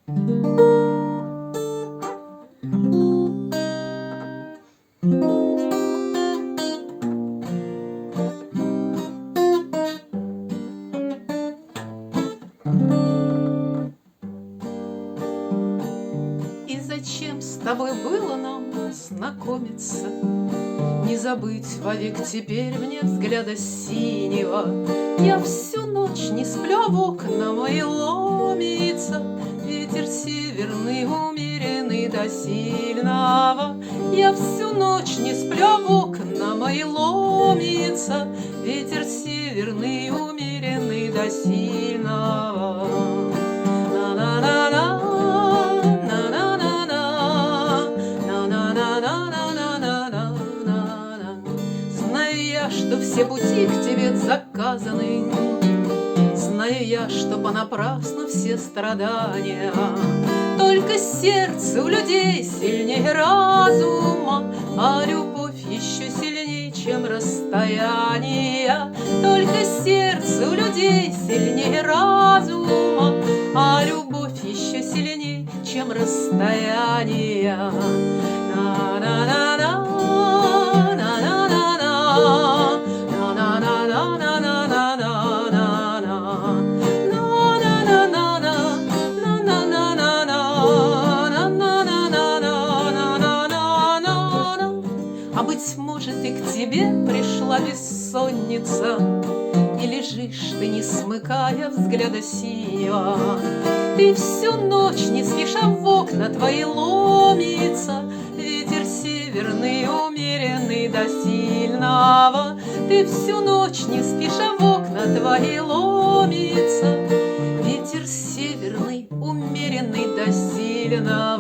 И зачем с тобой было нам знакомиться? Не забыть вовек теперь мне взгляда синего. Я всю ночь не сплю, а в окна мои ломится ветер северный, умеренный до сильного. Я всю ночь не сплю, а в окна мои ломится ветер северный, умеренный до сильного. На-на-на-на. Что все пути к тебе заказаны, знаю я, что понапрасну все страдания. Только сердце у людей сильнее разума, а любовь еще сильнее, чем расстояние. Только сердце у людей сильнее разума, а любовь еще сильнее, чем расстояние. На-на-на-на. Быть может, и к тебе пришла бессонница, и лежишь ты, не смыкая взгляда синего. Ты всю ночь не спишь, а в окна твои ломится ветер северный, умеренный до сильного. Ты всю ночь не спишь, а в окна твои ломится ветер северный, умеренный до сильного.